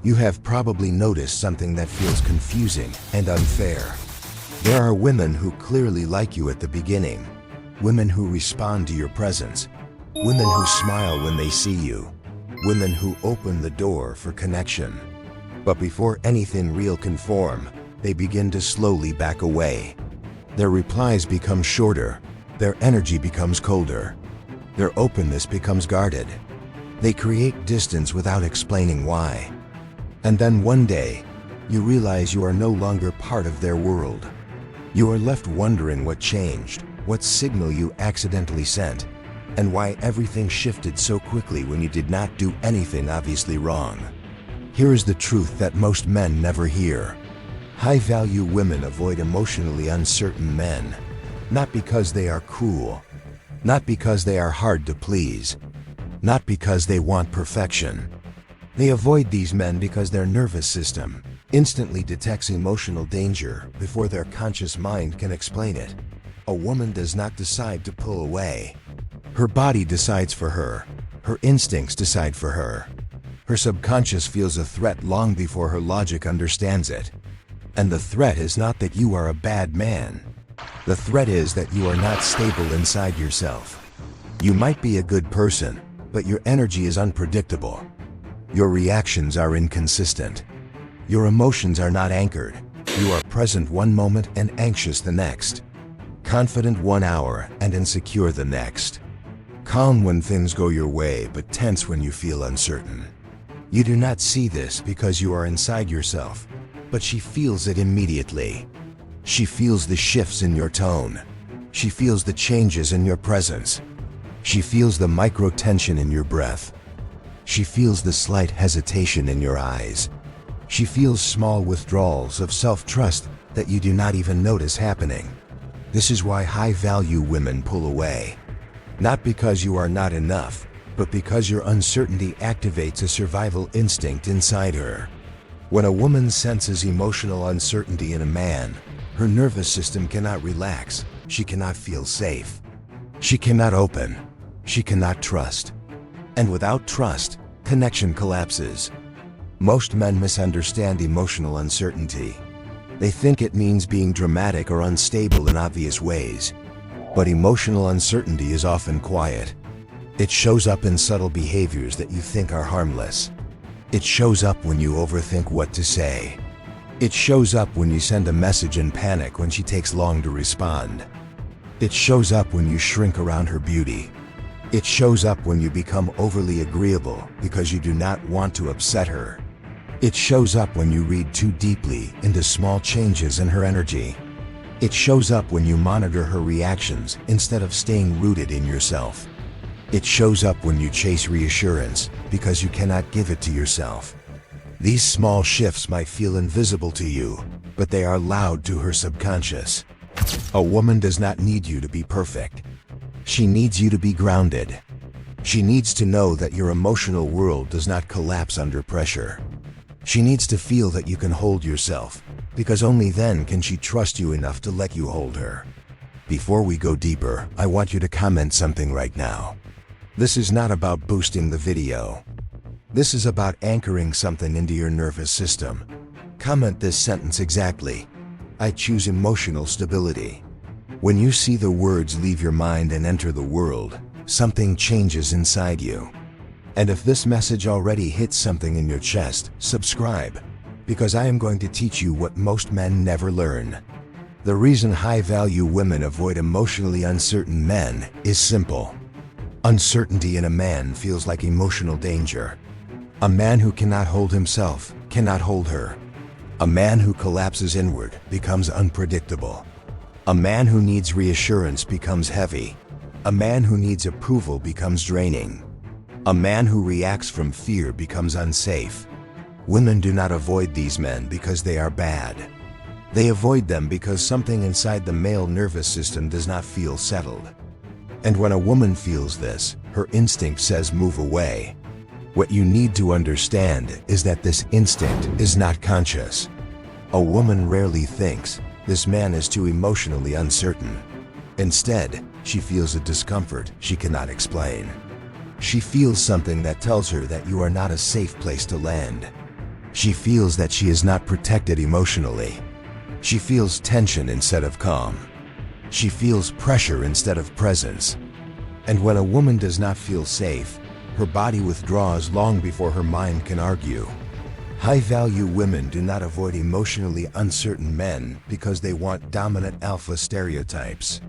You have probably noticed something that feels confusing and unfair. There are women who clearly like you at the beginning, women who respond to your presence, women who smile when they see you, women who open the door for connection. But before anything real can form, they begin to slowly back away. Their replies become shorter, their energy becomes colder, their openness becomes guarded. They create distance without explaining why. And then one day, you realize you are no longer part of their world. You are left wondering what changed, what signal you accidentally sent, and why everything shifted so quickly when you did not do anything obviously wrong. Here is the truth that most men never hear. High-value women avoid emotionally uncertain men, not because they are cruel, not because they are hard to please, not because they want perfection. They avoid these men because their nervous system instantly detects emotional danger before their conscious mind can explain it. A woman does not decide to pull away. Her body decides for her. Her instincts decide for her. Her subconscious feels a threat long before her logic understands it. And the threat is not that you are a bad man. The threat is that you are not stable inside yourself. You might be a good person, but your energy is unpredictable. Your reactions are inconsistent. Your emotions are not anchored. You are present one moment and anxious the next. Confident one hour and insecure the next. Calm when things go your way, but tense when you feel uncertain. You do not see this because you are inside yourself, but she feels it immediately. She feels the shifts in your tone. She feels the changes in your presence. She feels the micro tension in your breath. She feels the slight hesitation in your eyes. She feels small withdrawals of self-trust that you do not even notice happening. This is why high-value women pull away. Not because you are not enough, but because your uncertainty activates a survival instinct inside her. When a woman senses emotional uncertainty in a man, her nervous system cannot relax. She cannot feel safe. She cannot open. She cannot trust. And without trust, connection collapses. Most men misunderstand emotional uncertainty. They think it means being dramatic or unstable in obvious ways. But emotional uncertainty is often quiet. It shows up in subtle behaviors that you think are harmless. It shows up when you overthink what to say. It shows up when you send a message in panic when she takes long to respond. It shows up when you shrink around her beauty. It shows up when you become overly agreeable because you do not want to upset her. It shows up when you read too deeply into small changes in her energy. It shows up when you monitor her reactions instead of staying rooted in yourself. It shows up when you chase reassurance because you cannot give it to yourself. These small shifts might feel invisible to you, but they are loud to her subconscious. A woman does not need you to be perfect. She needs you to be grounded. She needs to know that your emotional world does not collapse under pressure. She needs to feel that you can hold yourself, because only then can she trust you enough to let you hold her. Before we go deeper, I want you to comment something right now. This is not about boosting the video. This is about anchoring something into your nervous system. Comment this sentence exactly. I choose emotional stability. When you see the words leave your mind and enter the world, something changes inside you. And if this message already hits something in your chest, subscribe, because I am going to teach you what most men never learn. The reason high-value women avoid emotionally uncertain men is simple. Uncertainty in a man feels like emotional danger. A man who cannot hold himself cannot hold her. A man who collapses inward becomes unpredictable. A man who needs reassurance becomes heavy. A man who needs approval becomes draining. A man who reacts from fear becomes unsafe. Women do not avoid these men because they are bad. They avoid them because something inside the male nervous system does not feel settled. And when a woman feels this, her instinct says move away. What you need to understand is that this instinct is not conscious. A woman rarely thinks, this man is too emotionally uncertain. Instead, she feels a discomfort she cannot explain. She feels something that tells her that you are not a safe place to land. She feels that she is not protected emotionally. She feels tension instead of calm. She feels pressure instead of presence. And when a woman does not feel safe, her body withdraws long before her mind can argue. High-value women do not avoid emotionally uncertain men because they want dominant alpha stereotypes.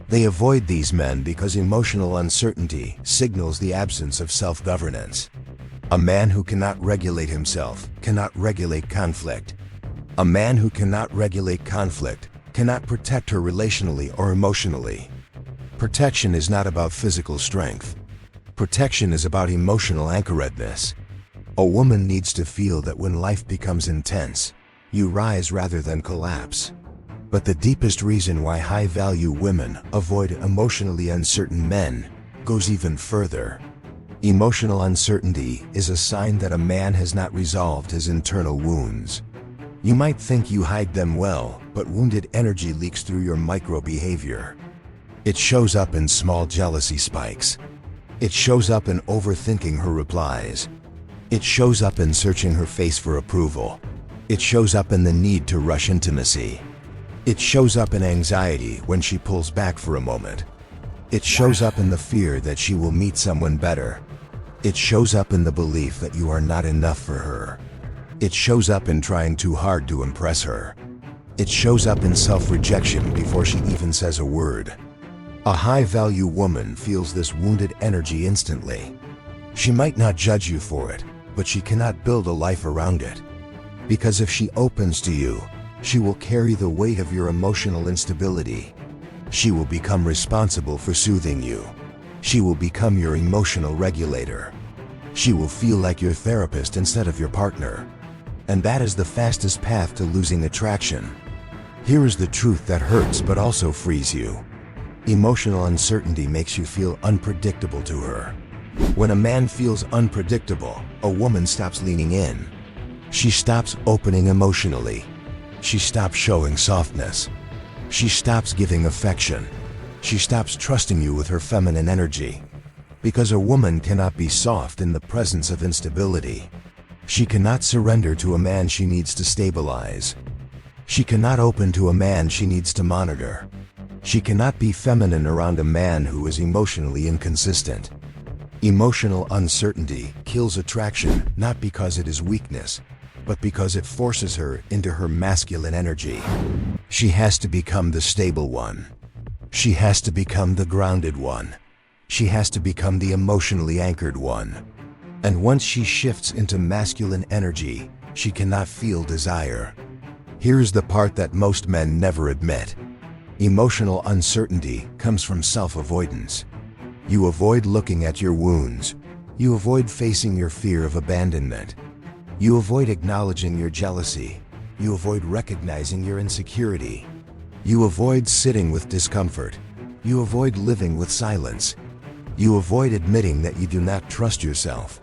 They avoid these men because emotional uncertainty signals the absence of self-governance. A man who cannot regulate himself cannot regulate conflict. A man who cannot regulate conflict cannot protect her relationally or emotionally. Protection is not about physical strength. Protection is about emotional anchoredness. A woman needs to feel that when life becomes intense, you rise rather than collapse. But the deepest reason why high-value women avoid emotionally uncertain men goes even further. Emotional uncertainty is a sign that a man has not resolved his internal wounds. You might think you hide them well, but wounded energy leaks through your micro-behavior. It shows up in small jealousy spikes. It shows up in overthinking her replies. It shows up in searching her face for approval. It shows up in the need to rush intimacy. It shows up in anxiety when she pulls back for a moment. It shows up in the fear that she will meet someone better. It shows up in the belief that you are not enough for her. It shows up in trying too hard to impress her. It shows up in self-rejection before she even says a word. A high-value woman feels this wounded energy instantly. She might not judge you for it, but she cannot build a life around it. Because if she opens to you, she will carry the weight of your emotional instability. She will become responsible for soothing you. She will become your emotional regulator. She will feel like your therapist instead of your partner. And that is the fastest path to losing attraction. Here is the truth that hurts but also frees you. Emotional uncertainty makes you feel unpredictable to her. When a man feels unpredictable, a woman stops leaning in. She stops opening emotionally. She stops showing softness. She stops giving affection. She stops trusting you with her feminine energy. Because a woman cannot be soft in the presence of instability. She cannot surrender to a man she needs to stabilize. She cannot open to a man she needs to monitor. She cannot be feminine around a man who is emotionally inconsistent. Emotional uncertainty kills attraction not because it is weakness, but because it forces her into her masculine energy. She has to become the stable one. She has to become the grounded one. She has to become the emotionally anchored one. And once she shifts into masculine energy, she cannot feel desire. Here's the part that most men never admit. Emotional uncertainty comes from self-avoidance. You avoid looking at your wounds. You avoid facing your fear of abandonment. You avoid acknowledging your jealousy. You avoid recognizing your insecurity. You avoid sitting with discomfort. You avoid living with silence. You avoid admitting that you do not trust yourself.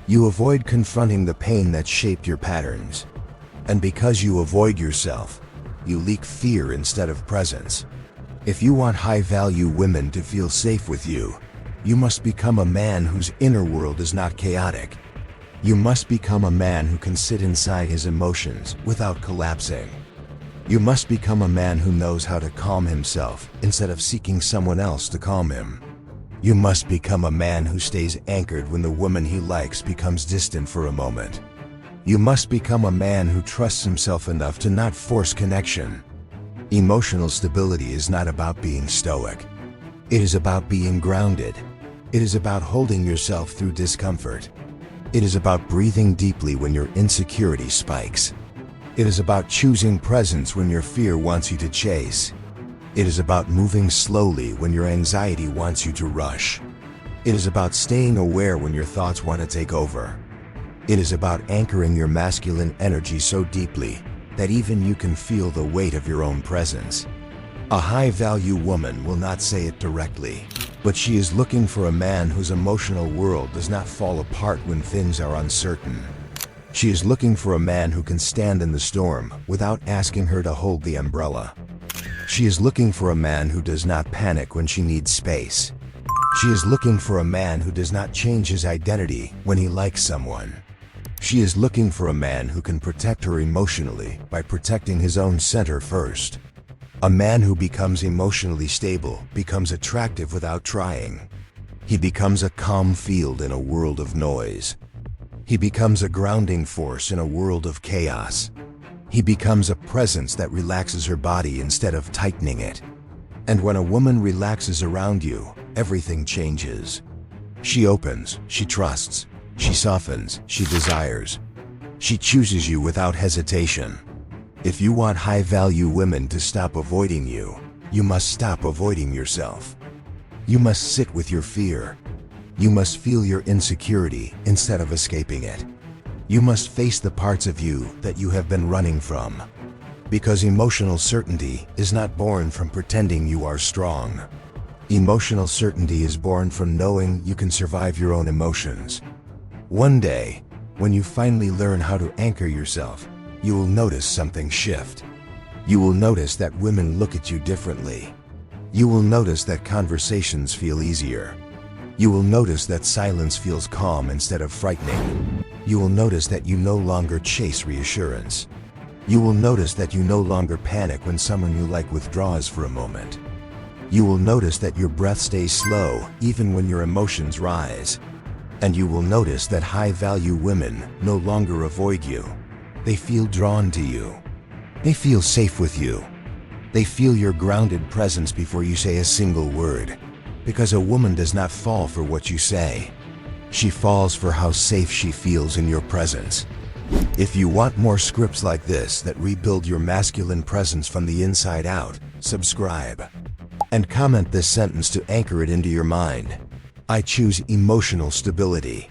You avoid confronting the pain that shaped your patterns. And because you avoid yourself, you leak fear instead of presence. If you want high-value women to feel safe with you, you must become a man whose inner world is not chaotic. You must become a man who can sit inside his emotions without collapsing. You must become a man who knows how to calm himself instead of seeking someone else to calm him. You must become a man who stays anchored when the woman he likes becomes distant for a moment. You must become a man who trusts himself enough to not force connection. Emotional stability is not about being stoic. It is about being grounded. It is about holding yourself through discomfort. It is about breathing deeply when your insecurity spikes. It is about choosing presence when your fear wants you to chase. It is about moving slowly when your anxiety wants you to rush. It is about staying aware when your thoughts want to take over. It is about anchoring your masculine energy so deeply that even you can feel the weight of your own presence. A high-value woman will not say it directly, but she is looking for a man whose emotional world does not fall apart when things are uncertain. She is looking for a man who can stand in the storm without asking her to hold the umbrella. She is looking for a man who does not panic when she needs space. She is looking for a man who does not change his identity when he likes someone. She is looking for a man who can protect her emotionally by protecting his own center first. A man who becomes emotionally stable becomes attractive without trying. He becomes a calm field in a world of noise. He becomes a grounding force in a world of chaos. He becomes a presence that relaxes her body instead of tightening it. And when a woman relaxes around you, everything changes. She opens, she trusts, she softens, she desires. She chooses you without hesitation. If you want high-value women to stop avoiding you, you must stop avoiding yourself. You must sit with your fear. You must feel your insecurity instead of escaping it. You must face the parts of you that you have been running from. Because emotional certainty is not born from pretending you are strong. Emotional certainty is born from knowing you can survive your own emotions. One day, when you finally learn how to anchor yourself, you will notice something shift. You will notice that women look at you differently. You will notice that conversations feel easier. You will notice that silence feels calm instead of frightening. You will notice that you no longer chase reassurance. You will notice that you no longer panic when someone you like withdraws for a moment. You will notice that your breath stays slow even when your emotions rise. And you will notice that high-value women no longer avoid you. They feel drawn to you. They feel safe with you. They feel your grounded presence before you say a single word. Because a woman does not fall for what you say. She falls for how safe she feels in your presence. If you want more scripts like this that rebuild your masculine presence from the inside out, subscribe. And comment this sentence to anchor it into your mind. I choose emotional stability.